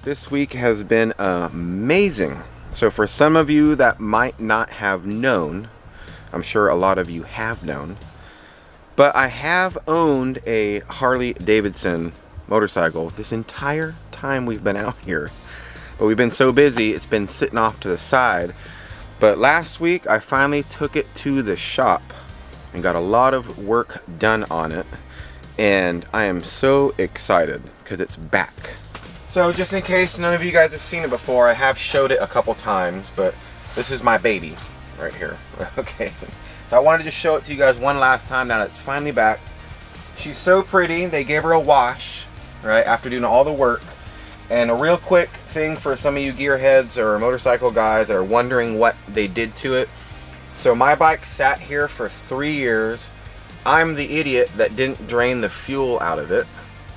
This week has been amazing. So for some of you that might not have known, I'm sure a lot of you have known, but I have owned a Harley Davidson motorcycle this entire time we've been out here. But we've been so busy, it's been sitting off to the side. But last week I finally took it to the shop and got a lot of work done on it. And I am so excited because it's back. So just in case none of you guys have seen it before, I have showed it a couple times, but this is my baby right here. Okay, so I wanted to just show it to you guys one last time now that it's finally back. She's so pretty. They gave her a wash, right, after doing all the work. And a real quick thing for some of you gearheads or motorcycle guys that are wondering what they did to it. So my bike sat here for 3 years. I'm the idiot that didn't drain the fuel out of it.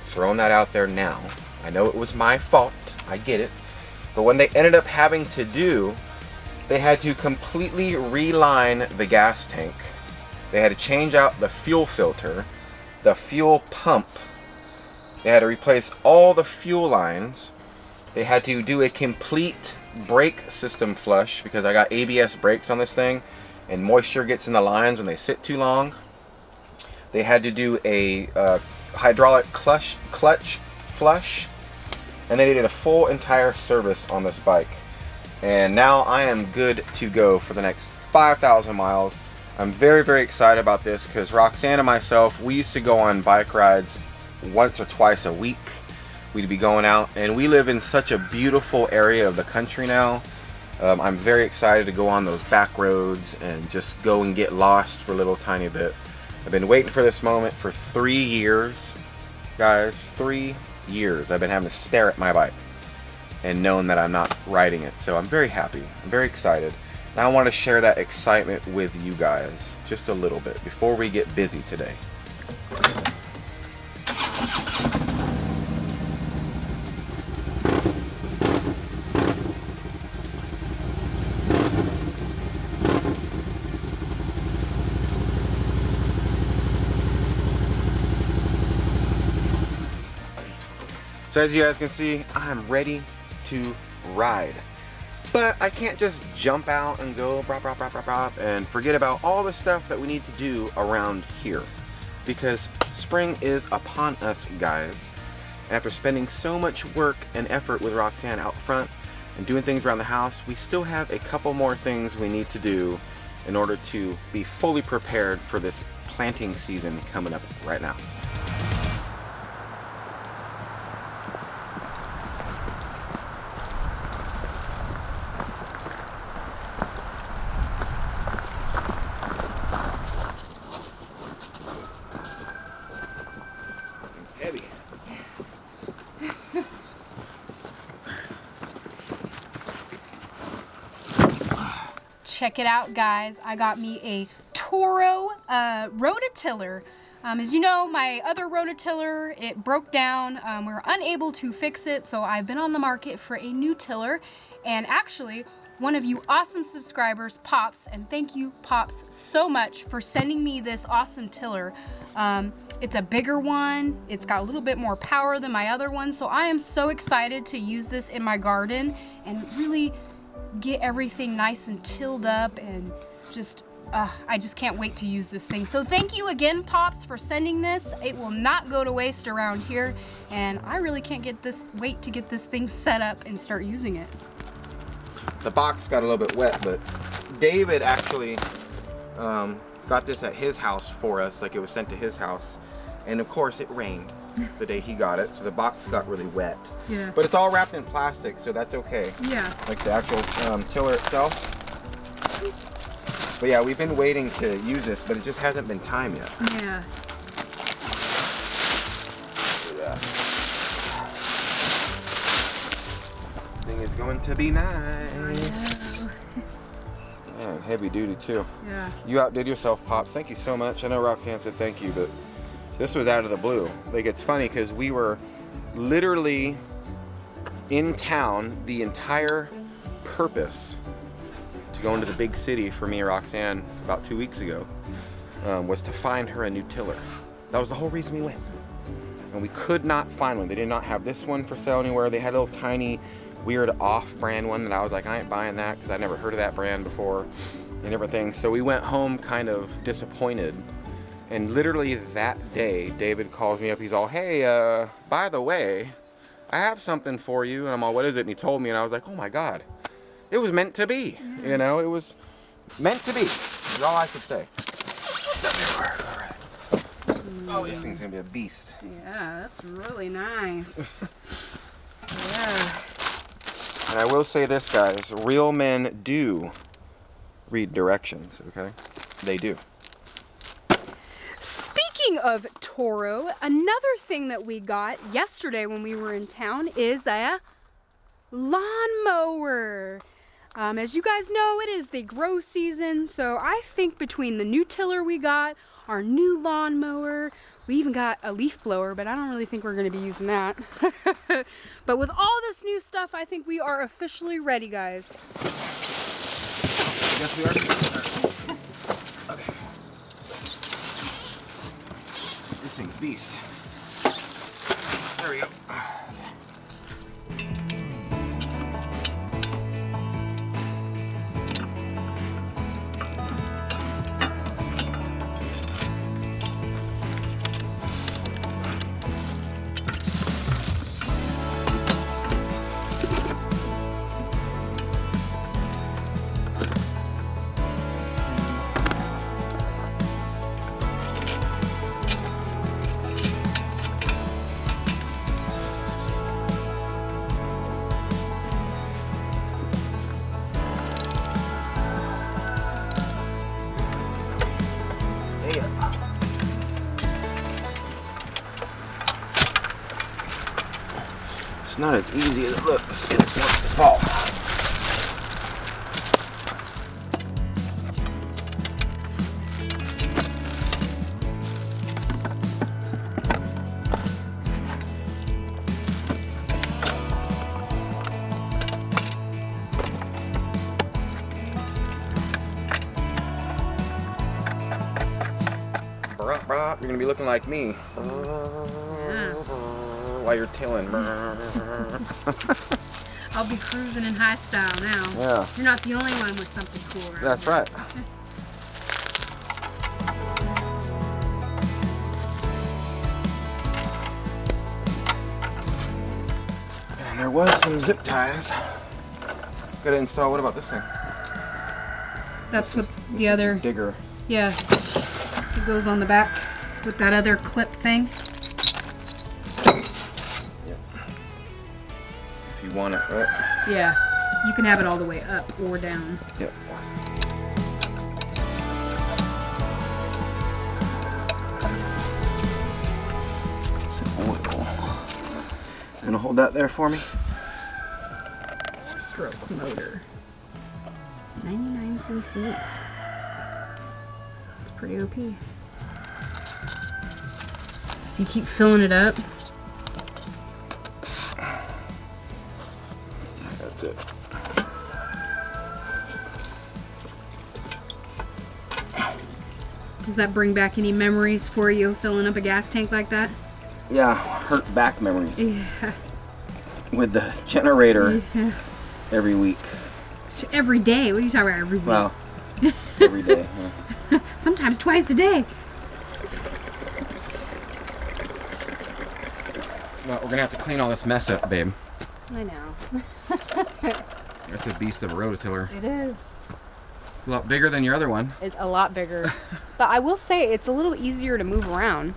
Throwing that out there now. I know it was my fault, I get it. But when they ended up having to do, they had to completely reline the gas tank. They had to change out the fuel filter, the fuel pump. They had to replace all the fuel lines. They had to do a complete brake system flush because I got ABS brakes on this thing and moisture gets in the lines when they sit too long. They had to do a hydraulic clutch flush, and they did a full entire service on this bike. And now I am good to go for the next 5,000 miles. I'm very, very excited about this because Roxanne and myself, we used to go on bike rides once or twice a week. We'd be going out, and we live in such a beautiful area of the country now. I'm very excited to go on those back roads and just go and get lost for a little tiny bit. I've been waiting for this moment for 3 years, guys. 3 years I've been having to stare at my bike and knowing that I'm not riding it. So I'm very happy. I'm very excited. And I want to share that excitement with you guys just a little bit before we get busy today. So as you guys can see, I'm ready to ride. But I can't just jump out and go brop, brop, brop, brop, brop, and forget about all the stuff that we need to do around here. Because spring is upon us, guys. And after spending so much work and effort with Roxanne out front and doing things around the house, we still have a couple more things we need to do in order to be fully prepared for this planting season coming up right now. Heavy. Check it out, guys. I got me a Toro rototiller. As you know, my other rototiller, it broke down. We were unable to fix it, so I've been on the market for a new tiller. And actually, one of you awesome subscribers, Pops, and thank you, Pops, so much for sending me this awesome tiller. It's a bigger one. It's got a little bit more power than my other one. So I am so excited to use this in my garden and really get everything nice and tilled up, and just, I just can't wait to use this thing. So thank you again, Pops, for sending this. It will not go to waste around here. And I really can't wait to get this thing set up and start using it. The box got a little bit wet, but David actually got this at his house for us, like it was sent to his house. And of course it rained the day he got it, so the box got really wet. Yeah. But it's all wrapped in plastic, so that's okay. Yeah. Like the actual tiller itself. But yeah, we've been waiting to use this, but it just hasn't been time yet. Yeah. Thing is going to be nice. Yeah, heavy duty too. Yeah. You outdid yourself, Pops. Thank you so much. I know Roxanne said thank you, but this was out of the blue. Like, it's funny because we were literally in town. The entire purpose to go into the big city for me and Roxanne about 2 weeks ago was to find her a new tiller. That was the whole reason we went. and we could not find one. They did not have this one for sale anywhere. They had a little tiny, weird off-brand one that I was like, I ain't buying that because I never heard of that brand before and everything. So we went home kind of disappointed. And literally that day, David calls me up. He's all, hey, by the way, I have something for you. And I'm all, what is it? And he told me, and I was like, oh my God, it was meant to be. You know, it was meant to be. That's all I could say. Oh, this thing's gonna be a beast. Yeah, that's really nice. Yeah. And I will say this, guys, real men do read directions, okay? They do. Speaking of Toro, another thing that we got yesterday when we were in town is a lawnmower. As you guys know, it is the grow season, so I think between the new tiller we got, our new lawnmower, we even got a leaf blower, but I don't really think we're going to be using that. But with all this new stuff, I think we are officially ready, guys. Yes, we are. Okay. This thing's beast. There we go. It's not as easy as it looks. It wants to fall. You're gonna be looking like me. While you're tilling. I'll be cruising in high style now. Yeah. You're not the only one with something cool around. That's right. And there was some zip ties. Gotta install, what about this thing? That's what the other digger. Yeah. It goes on the back with that other clip thing. If you want it, right? Yeah. You can have it all the way up or down. Yep. Some oil. So gonna hold that there for me. Stroke motor. 99 cc's. It's pretty OP. So you keep filling it up. That's it. Does that bring back any memories for you, filling up a gas tank like that? Yeah, hurt back memories. Yeah. With the generator every week. Every day? What are you talking about every week? Well, every day. Yeah. Sometimes twice a day. Well, we're gonna have to clean all this mess up, babe. I know. That's a beast of a rototiller. It is. It's a lot bigger than your other one. It's a lot bigger. But I will say it's a little easier to move around.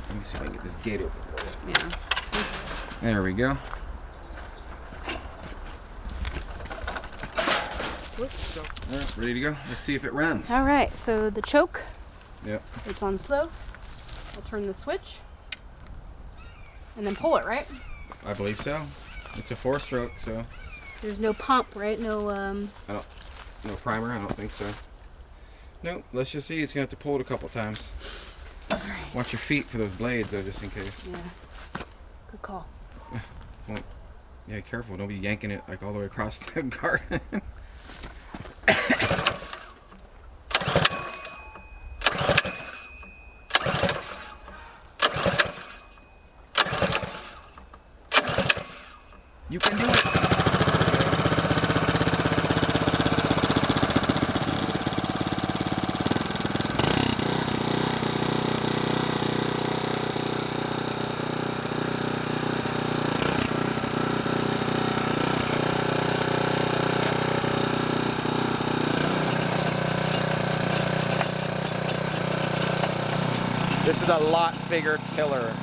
Let me see if I can get this gate open for you. Yeah. There we go. All right, ready to go? Let's see if it runs. All right, so the choke, Yep. it's on slow. I'll turn the switch and then pull it, right? I believe so. It's a 4-stroke, so There's no pump, right? No, no primer. I don't think so. Nope. Let's just see. It's gonna have to pull it a couple times. all right. Watch your feet for those blades, though, just in case. Yeah. Good call. Well, yeah, careful. Don't be yanking it like all the way across the garden. You can do it. This is a lot bigger tiller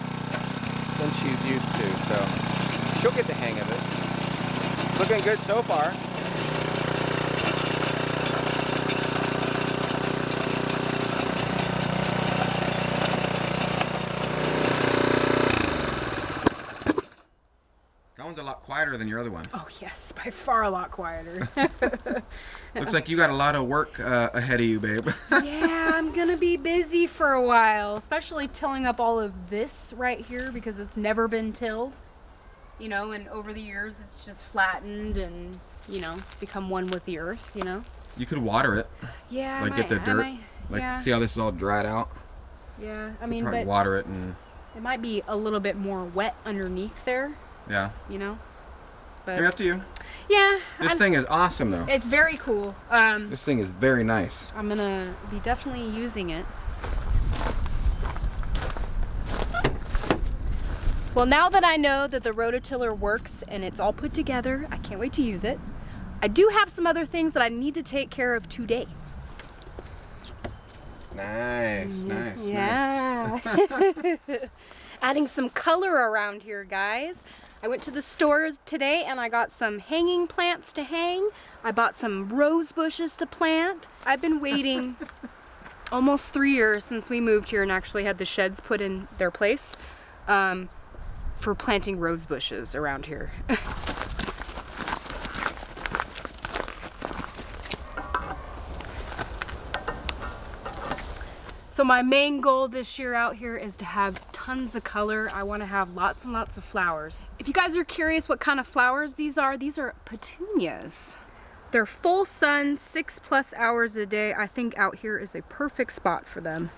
than she's used to, so she'll get the hang of it. Looking good so far. That one's a lot quieter than your other one. Oh yes, by far a lot quieter. Looks like you got a lot of work ahead of you, babe. Yeah, I'm gonna be busy for a while, especially tilling up all of this right here because it's never been tilled. You know, and over the years it's just flattened and, you know, become one with the earth, you know. You could water it. Yeah, like get the dirt. Yeah. See how this is all dried out? Yeah, I mean, probably but water it and it might be a little bit more wet underneath there. Yeah. You know. But you're up to you. Yeah. This thing is awesome though. It's very cool. This thing is very nice. I'm gonna be definitely using it. Well, now that I know that the rototiller works and it's all put together, I can't wait to use it. I do have some other things that I need to take care of today. Nice, nice, yeah. nice. Adding some color around here, guys. I went to the store today and I got some hanging plants to hang. I bought some rose bushes to plant. I've been waiting almost 3 years since we moved here and actually had the sheds put in their place for planting rose bushes around here. So my main goal this year out here is to have tons of color. I want to have lots and lots of flowers. If you guys are curious what kind of flowers these are petunias. They're full sun, 6+ hours a day. I think out here is a perfect spot for them.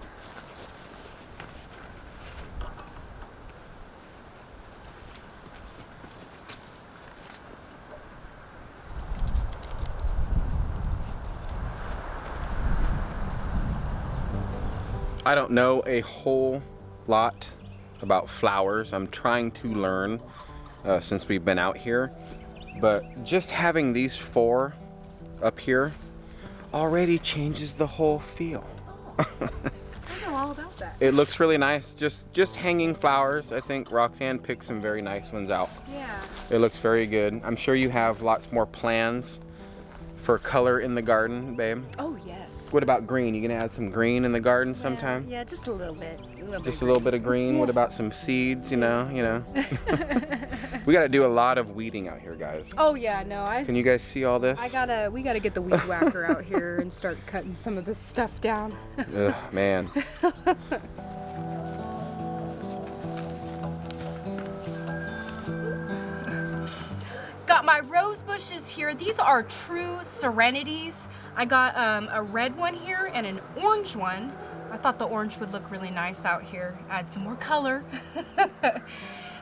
I don't know a whole lot about flowers. I'm trying to learn since we've been out here, but just having these 4 up here already changes the whole feel. I know all about that. It looks really nice. Just hanging flowers. I think Roxanne picked some very nice ones out. Yeah. It looks very good. I'm sure you have lots more plans for color in the garden, babe. Oh yes. What about green? You gonna add some green in the garden sometime? Yeah, just a little bit. Just a little bit of green. What about some seeds? You know. We got to do a lot of weeding out here, guys. Oh yeah, no. Can you guys see all this? We gotta get the weed whacker out here and start cutting some of this stuff down. Ugh, man. Got my rose bushes here. These are true serenities. I got a red one here and an orange one. I thought the orange would look really nice out here. Add some more color.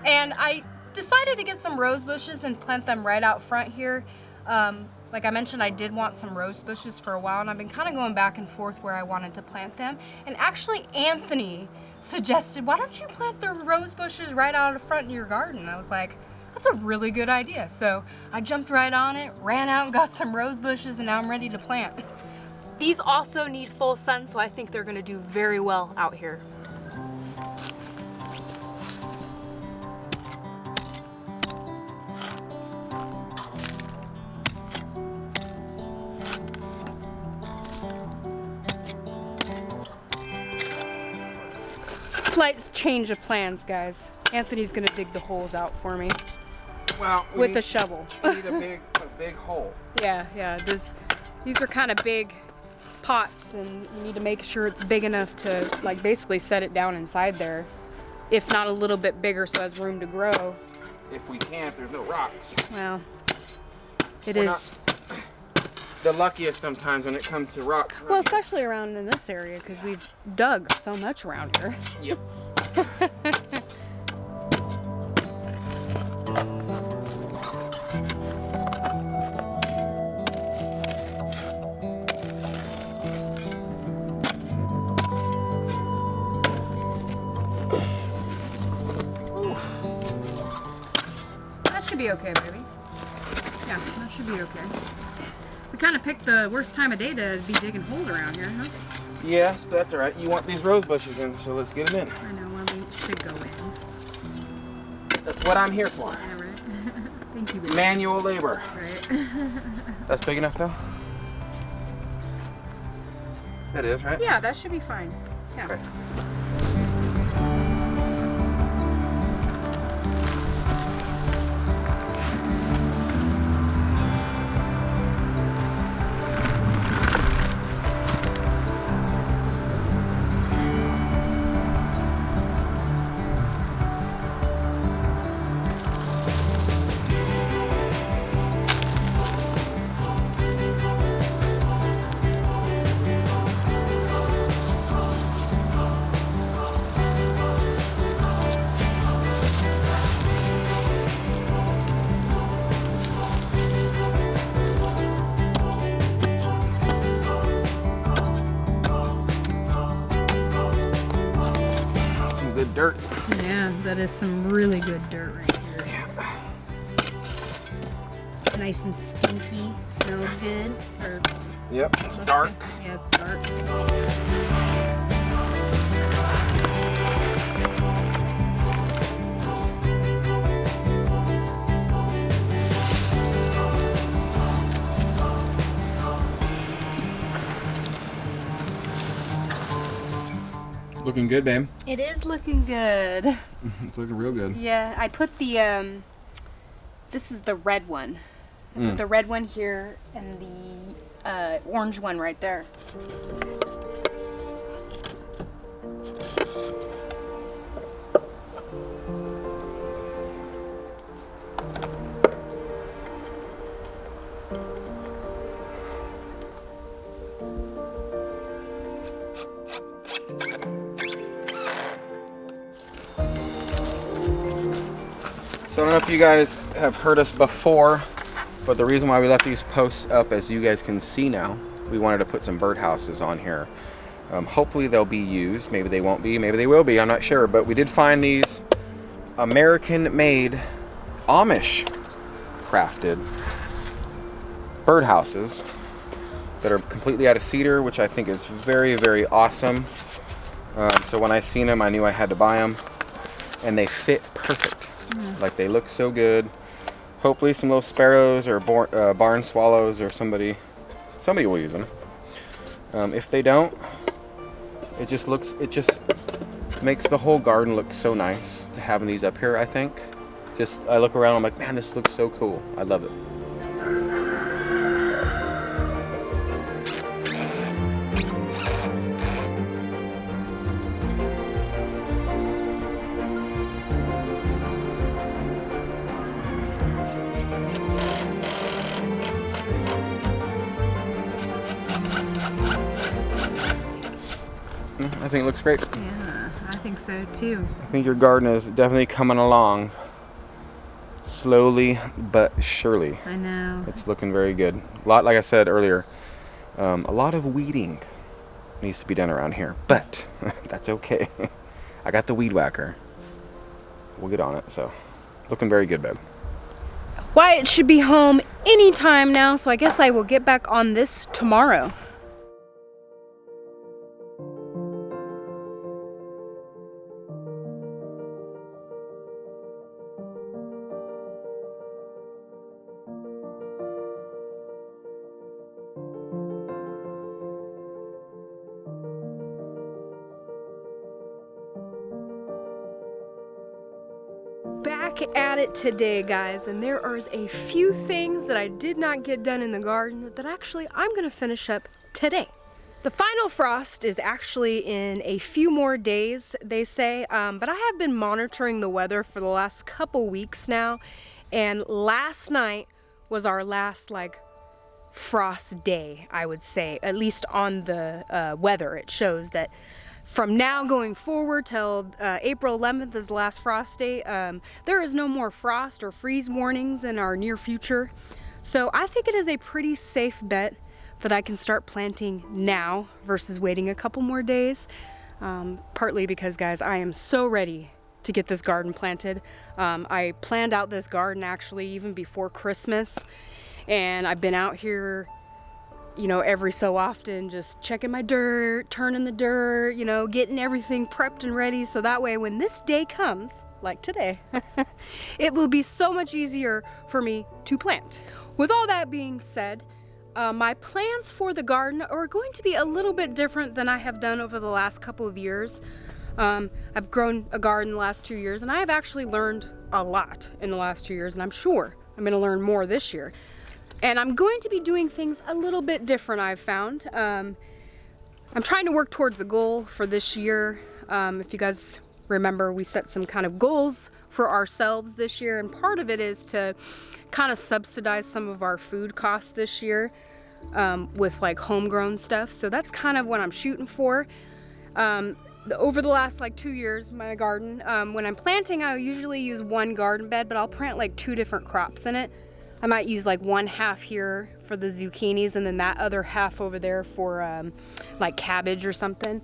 And I decided to get some rose bushes and plant them right out front here. Like I mentioned, I did want some rose bushes for a while and I've been kind of going back and forth where I wanted to plant them. And actually Anthony suggested, why don't you plant the rose bushes right out of front in your garden? I was like, that's a really good idea. So I jumped right on it, ran out and got some rose bushes, and now I'm ready to plant. These also need full sun, so I think they're gonna do very well out here. Slight change of plans, guys. Anthony's gonna dig the holes out for me. Well, with a shovel. We need a big hole. Yeah. These are kind of big pots, and you need to make sure it's big enough to like basically set it down inside there, if not a little bit bigger, so it has room to grow. If we can't, there's no rocks. Well, We're not the luckiest sometimes when it comes to rocks. Well, especially around in this area because we've dug so much around here. Yep. be okay, baby. Yeah, that should be okay. We kind of picked the worst time of day to be digging holes around here, huh? Yes, but that's all right. You want these rose bushes in, so let's get them in. I know, well, they should go in. That's what I'm here for. Yeah, right. Thank you, baby. Manual labor. Right. That's big enough, though? That is, right? Yeah, that should be fine. Yeah. Okay. Good dirt. Yeah, that is some really good dirt right here. Yeah. Nice and stinky. Smells good. Or Yep, it's dark. Yeah, it's dark. Looking good, babe. It is looking good. It's looking real good. Yeah, I put the this is the red one. I put the red one here and the orange one right there. So I don't know if you guys have heard us before, but the reason why we left these posts up, as you guys can see now, we wanted to put some birdhouses on here. Hopefully they'll be used. Maybe they won't be, maybe they will be, I'm not sure. But we did find these American-made, Amish crafted birdhouses that are completely out of cedar, which I think is very, very awesome. So when I seen them, I knew I had to buy them, and they fit perfect. Like, they look so good. Hopefully some little sparrows or barn swallows or somebody will use them. If they don't, it just makes the whole garden look so nice to having these up here. I think I look around, I'm like, man, this looks so cool. I love it. I think it looks great. Yeah, I think so too. I think your garden is definitely coming along slowly but surely. I know. It's looking very good. Like I said earlier, a lot of weeding needs to be done around here, but that's okay. I got the weed whacker. We'll get on it. So, looking very good, babe. Wyatt should be home anytime now, so I guess I will get back on this tomorrow. Back at it today, guys, and there is a few things that I did not get done in the garden that actually I'm gonna finish up today. The final frost is actually in a few more days, they say, but I have been monitoring the weather for the last couple weeks now, and last night was our last frost day, I would say, at least on the weather. It shows that from now going forward till April 11th is the last frost date. There is no more frost or freeze warnings in our near future. So I think it is a pretty safe bet that I can start planting now versus waiting a couple more days. Partly because, guys, I am so ready to get this garden planted. I planned out this garden actually even before Christmas, and I've been out here, you know, every so often just checking my dirt, turning the dirt, you know, getting everything prepped and ready, so that way when this day comes, like today, it will be so much easier for me to plant. With all that being said, my plans for the garden are going to be a little bit different than I have done over the last couple of years. I've grown a garden the last 2 years, and I have actually learned a lot in the last 2 years, and I'm sure I'm going to learn more this year. And I'm going to be doing things a little bit different, I've found. I'm trying to work towards a goal for this year. If you guys remember, we set some kind of goals for ourselves this year, and part of it is to kind of subsidize some of our food costs this year with like homegrown stuff. So that's kind of what I'm shooting for. Over the last like 2 years, my garden, when I'm planting, I usually use one garden bed, but I'll plant like 2 different crops in it. I might use like one half here for the zucchinis and then that other half over there for like cabbage or something.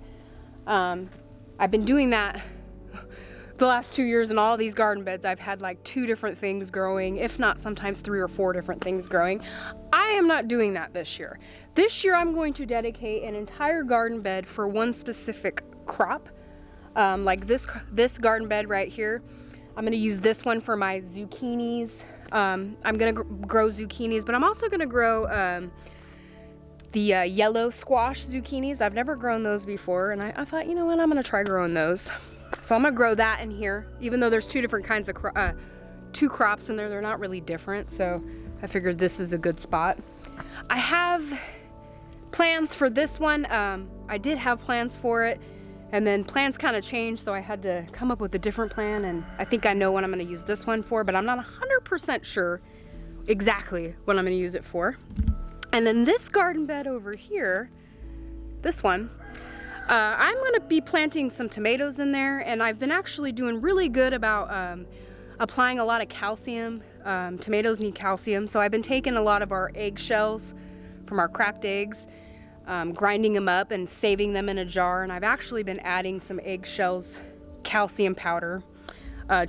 I've been doing that the last 2 years. In all these garden beds, I've had like 2 different things growing, if not sometimes 3 or 4 different things growing. I am not doing that this year. This year I'm going to dedicate an entire garden bed for one specific crop. Like this garden bed right here, I'm going to use this one for my zucchinis. I'm going to grow zucchinis, but I'm also going to grow the yellow squash zucchinis. I've never grown those before, and I thought, you know what, I'm going to try growing those. So I'm going to grow that in here, even though there's 2 different kinds of 2 crops in there. They're not really different, so I figured this is a good spot. I have plans for this one. I did have plans for it, and then plans kind of changed, so I had to come up with a different plan, and I think I know what I'm going to use this one for, but I'm not 100% sure exactly what I'm going to use it for. And then this garden bed over here, this one, I'm going to be planting some tomatoes in there, and I've been actually doing really good about applying a lot of calcium. Tomatoes need calcium, so I've been taking a lot of our eggshells from our cracked eggs, grinding them up and saving them in a jar, and I've actually been adding some eggshells calcium powder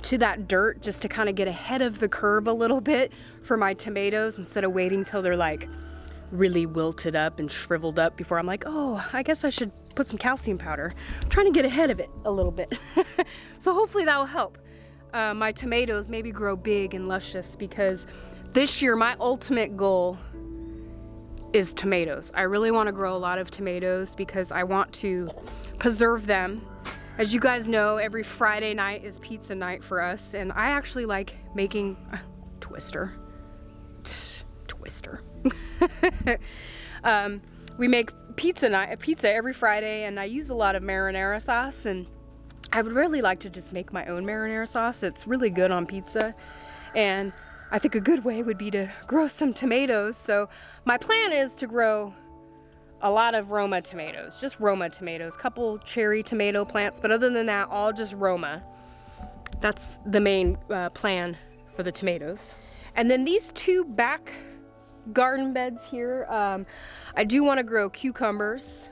to that dirt just to kind of get ahead of the curve a little bit for my tomatoes instead of waiting till they're like really wilted up and shriveled up before I'm like, oh, I guess I should put some calcium powder. I'm trying to get ahead of it a little bit. So hopefully that will help my tomatoes maybe grow big and luscious, because this year my ultimate goal is tomatoes. I really want to grow a lot of tomatoes because I want to preserve them. As you guys know, every Friday night is pizza night for us, and I actually like making Twister. We make pizza every Friday, and I use a lot of marinara sauce, and I would really like to just make my own marinara sauce. It's really good on pizza, and I think a good way would be to grow some tomatoes. So my plan is to grow a lot of Roma tomatoes, just Roma tomatoes, couple cherry tomato plants, but other than that, all just Roma. That's the main plan for the tomatoes. And then these 2 back garden beds here, I do want to grow cucumbers.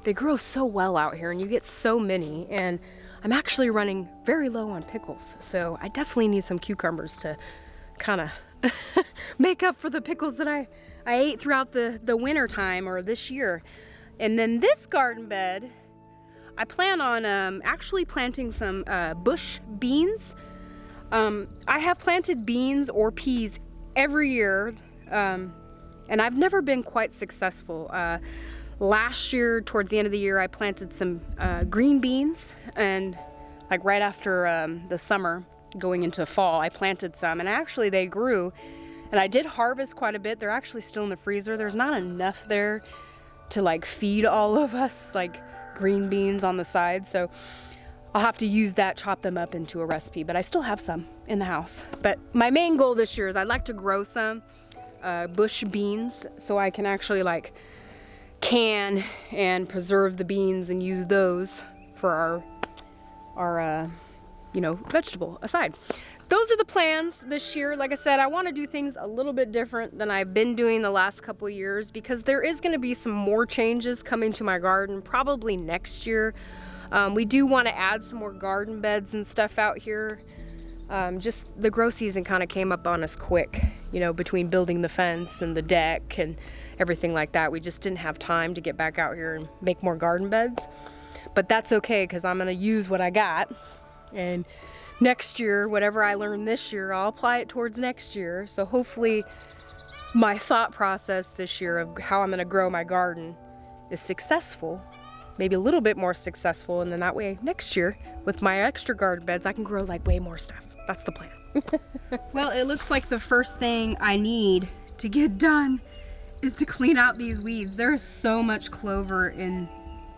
They grow so well out here, and you get so many, and I'm actually running very low on pickles, so I definitely need some cucumbers to kind of make up for the pickles that I ate throughout the winter time or this year. And then this garden bed, I plan on actually planting some bush beans. I have planted beans or peas every year, and I've never been quite successful. Last year, towards the end of the year, I planted some green beans, and like right after the summer, going into fall, I planted some, and actually they grew, and I did harvest quite a bit. They're actually still in the freezer. There's not enough there to like feed all of us, like green beans on the side, so I'll have to use that, chop them up into a recipe, but I still have some in the house. But my main goal this year is I'd like to grow some bush beans so I can actually like can and preserve the beans and use those for our vegetable aside. Those are the plans this year. Like I said, I want to do things a little bit different than I've been doing the last couple of years, because there is going to be some more changes coming to my garden probably next year. We do want to add some more garden beds and stuff out here. Just the grow season kind of came up on us quick, you know, between building the fence and the deck and everything like that. We just didn't have time to get back out here and make more garden beds. But that's okay, because I'm going to use what I got. And next year, whatever I learn this year, I'll apply it towards next year. So hopefully my thought process this year of how I'm going to grow my garden is successful. Maybe a little bit more successful. And then that way next year, with my extra garden beds, I can grow like way more stuff. That's the plan. Well, it looks like the first thing I need to get done is to clean out these weeds. There's so much clover in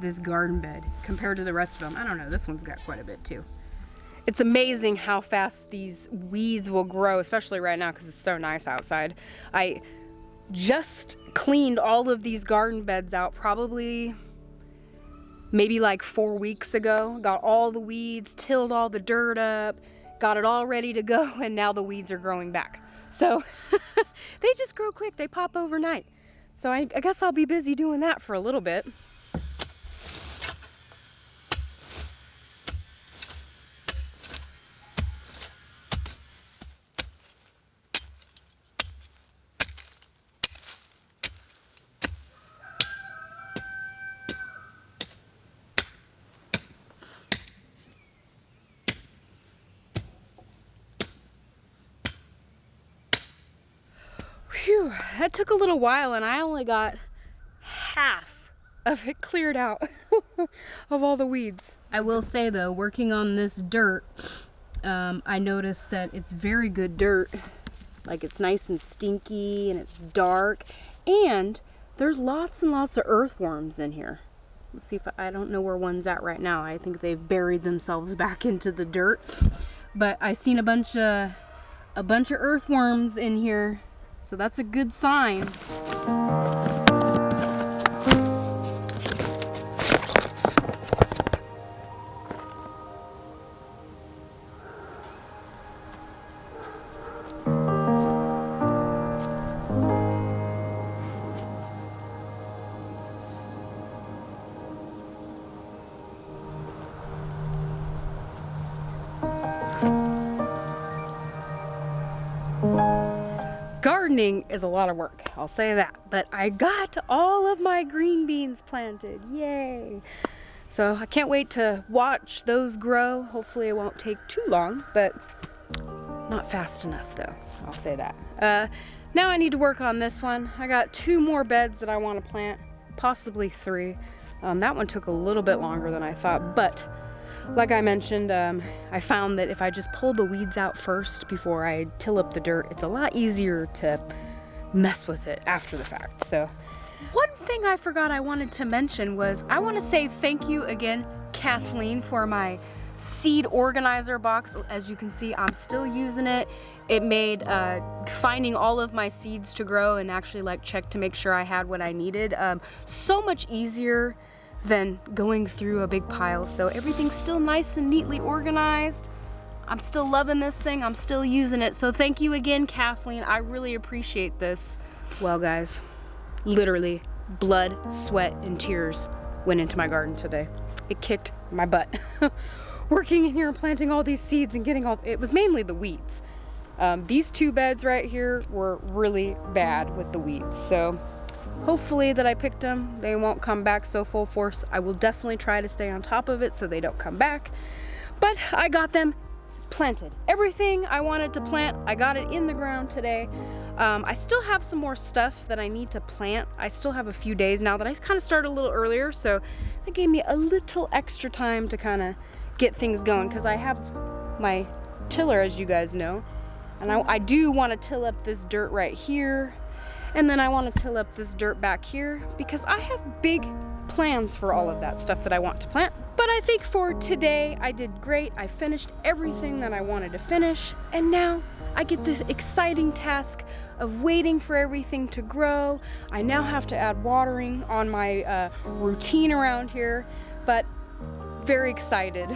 this garden bed compared to the rest of them. I don't know, this one's got quite a bit too. It's amazing how fast these weeds will grow, especially right now because it's so nice outside. I just cleaned all of these garden beds out probably maybe like 4 weeks ago. Got all the weeds, tilled all the dirt up, got it all ready to go, and now the weeds are growing back. So they just grow quick, they pop overnight. So I guess I'll be busy doing that for a little bit. Phew, that took a little while and I only got half of it cleared out of all the weeds. I will say though, working on this dirt, I noticed that it's very good dirt. Like it's nice and stinky and it's dark, and there's lots and lots of earthworms in here. Let's see if I don't know where one's at right now. I think they've buried themselves back into the dirt, but I seen a bunch of earthworms in here. So that's a good sign. Gardening is a lot of work, I'll say that, but I got all of my green beans planted, yay! So I can't wait to watch those grow. Hopefully it won't take too long, but not fast enough though, I'll say that. Now I need to work on this one. I got 2 more beds that I want to plant, possibly 3. That one took a little bit longer than I thought, but like I mentioned, I found that if I just pull the weeds out first before I till up the dirt, it's a lot easier to mess with it after the fact. So one thing I forgot I wanted to mention was I want to say thank you again, Kathleen, for my seed organizer box. As you can see, I'm still using it. It made finding all of my seeds to grow and actually like check to make sure I had what I needed so much easier than going through a big pile. So everything's still nice and neatly organized. I'm still loving this thing. I'm still using it. So thank you again, Kathleen. I really appreciate this. Well, guys, literally blood, sweat, and tears went into my garden today. It kicked my butt. Working in here and planting all these seeds and getting it was mainly the weeds. These 2 beds right here were really bad with the weeds. So hopefully that I picked them, they won't come back so full force. I will definitely try to stay on top of it so they don't come back. But I got them planted. Everything I wanted to plant, I got it in the ground today. I still have some more stuff that I need to plant. I still have a few days now that I kind of started a little earlier, so that gave me a little extra time to kind of get things going, because I have my tiller, as you guys know, and I do want to till up this dirt right here. And then I want to till up this dirt back here because I have big plans for all of that stuff that I want to plant. But I think for today, I did great. I finished everything that I wanted to finish. And now I get this exciting task of waiting for everything to grow. I now have to add watering on my routine around here, but very excited.